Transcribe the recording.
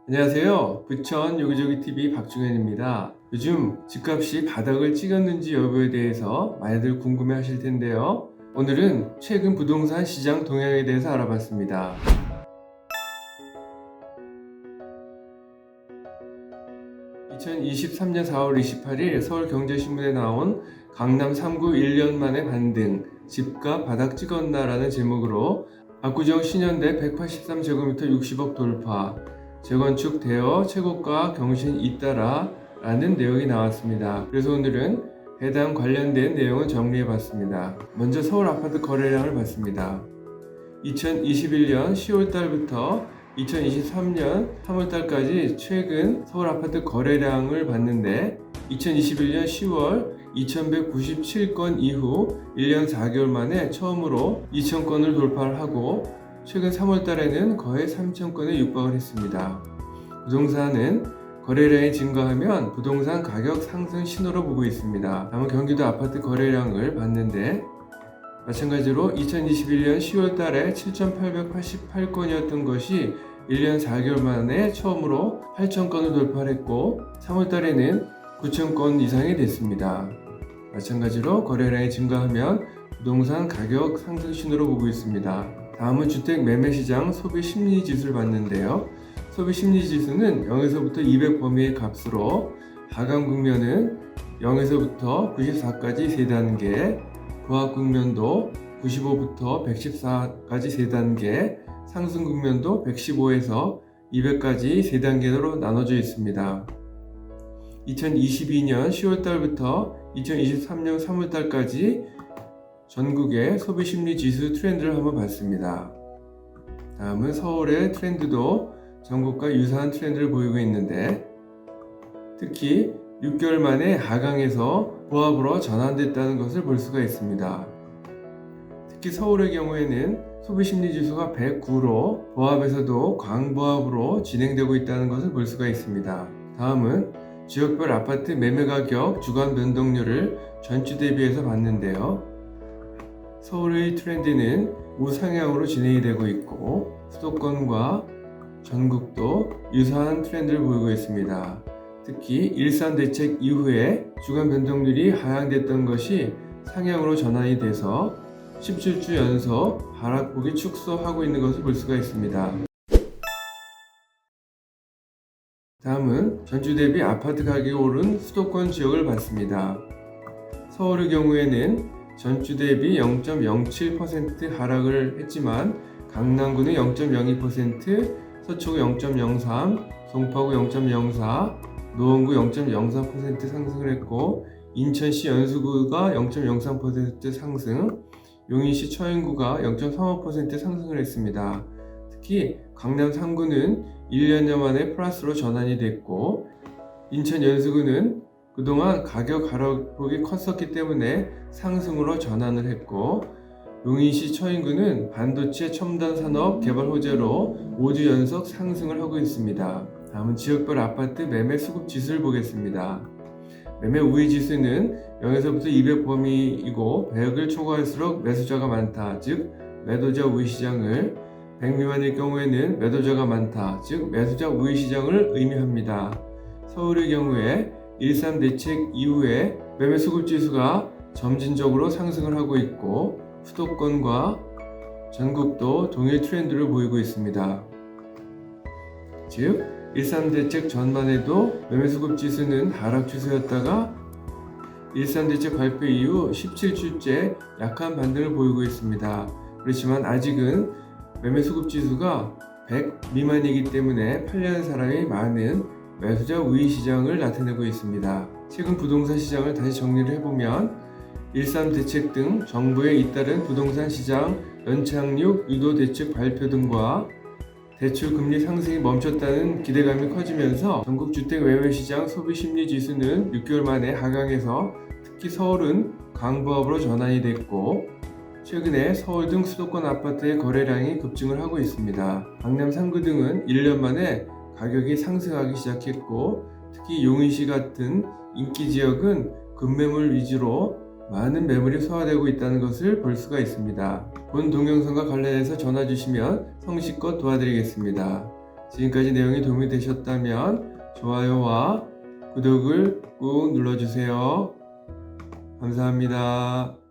안녕하세요. 부천 요기조기TV 박중현입니다. 요즘 집값이 바닥을 찍었는지 여부에 대해서 많이들 궁금해 하실 텐데요. 오늘은 최근 부동산 시장 동향에 대해서 알아봤습니다. 2023년 4월 28일 서울경제신문에 나온 강남 3구 1년 만에 반등, 집값 바닥 찍었나라는 제목으로 압구정 신현대 183제곱미터 60억 돌파, 재건축 대여 최고가 경신 잇따라 라는 내용이 나왔습니다. 그래서 오늘은 해당 관련된 내용을 정리해 봤습니다. 먼저 서울 아파트 거래량을 봤습니다. 2021년 10월달부터 2023년 3월달까지 최근 서울 아파트 거래량을 봤는데 2021년 10월 2197건 이후 1년 4개월 만에 처음으로 2000건을 돌파를 하고 최근 3월달에는 거의 3000건에 육박을 했습니다. 부동산은 거래량이 증가하면 부동산 가격 상승 신호로 보고 있습니다. 다음은 경기도 아파트 거래량을 봤는데 마찬가지로 2021년 10월 달에 7,888건이었던 것이 1년 4개월 만에 처음으로 8,000건을 돌파했고 3월 달에는 9,000건 이상이 됐습니다. 마찬가지로 거래량이 증가하면 부동산 가격 상승 신호로 보고 있습니다. 다음은 주택 매매 시장 소비 심리 지수를 봤는데요. 소비 심리 지수는 0에서부터 200 범위의 값으로 하강 국면은 0에서부터 94까지 3단계, 부하 국면도 95부터 114까지 3단계, 상승 국면도 115에서 200까지 3단계로 나눠져 있습니다. 2022년 10월달부터 2023년 3월달까지 전국의 소비심리 지수 트렌드를 한번 봤습니다. 다음은 서울의 트렌드도 전국과 유사한 트렌드를 보이고 있는데 특히 6개월 만에 하강에서 보합으로 전환됐다는 것을 볼 수가 있습니다. 특히 서울의 경우에는 소비심리지수가 109로 보합에서도 광보합으로 진행되고 있다는 것을 볼 수가 있습니다. 다음은 지역별 아파트 매매가격 주간 변동률을 전주 대비해서 봤는데요. 서울의 트렌드는 우상향으로 진행이 되고 있고 수도권과 전국도 유사한 트렌드를 보이고 있습니다. 특히 일산 대책 이후에 주간 변동률이 하향됐던 것이 상향으로 전환이 돼서 17주 연속 하락폭이 축소하고 있는 것을 볼 수가 있습니다. 다음은 전주 대비 아파트 가격이 오른 수도권 지역을 봤습니다. 서울의 경우에는 전주 대비 0.07% 하락을 했지만 강남구는 0.02%, 서초구 0.03%, 송파구 0.04%, 노원구 0.04% 상승을 했고 인천시 연수구가 0.03% 상승, 용인시 처인구가 0.35% 상승을 했습니다. 특히 강남 3구는 1년여 만에 플러스로 전환이 됐고 인천 연수구는 그동안 가격 하락폭이 컸었기 때문에 상승으로 전환을 했고 용인시 처인구는 반도체 첨단 산업 개발 호재로 5주 연속 상승을 하고 있습니다. 다음은 지역별 아파트 매매 수급 지수를 보겠습니다. 매매 우위 지수는 0에서부터 200 범위이고 100을 초과할수록 매수자가 많다, 즉 매도자 우위 시장을, 100 미만일 경우에는 매도자가 많다, 즉 매수자 우위 시장을 의미합니다. 서울의 경우에 1.3 대책 이후에 매매 수급 지수가 점진적으로 상승을 하고 있고 수도권과 전국도 동일 트렌드를 보이고 있습니다. 즉 1.3 대책 전만 해도 매매 수급 지수는 하락 추세였다가 1.3 대책 발표 이후 17주째 약한 반등을 보이고 있습니다. 그렇지만 아직은 매매 수급 지수가 100 미만이기 때문에 팔려는 사람이 많은 매수자 우위 시장을 나타내고 있습니다. 최근 부동산 시장을 다시 정리를 해보면 1.3 대책 등 정부에 잇따른 부동산 시장 연착륙 유도 대책 발표 등과 대출 금리 상승이 멈췄다는 기대감이 커지면서 전국 주택 매매 시장 소비 심리 지수는 6개월 만에 하강해서 특히 서울은 강보합으로 전환이 됐고 최근에 서울 등 수도권 아파트의 거래량이 급증을 하고 있습니다. 강남 3구 등은 1년 만에 가격이 상승하기 시작했고 특히 용인시 같은 인기 지역은 급매물 위주로 많은 매물이 소화되고 있다는 것을 볼 수가 있습니다. 본 동영상과 관련해서 전화 주시면 성실껏 도와드리겠습니다. 지금까지 내용이 도움이 되셨다면 좋아요와 구독을 꾹 눌러주세요. 감사합니다.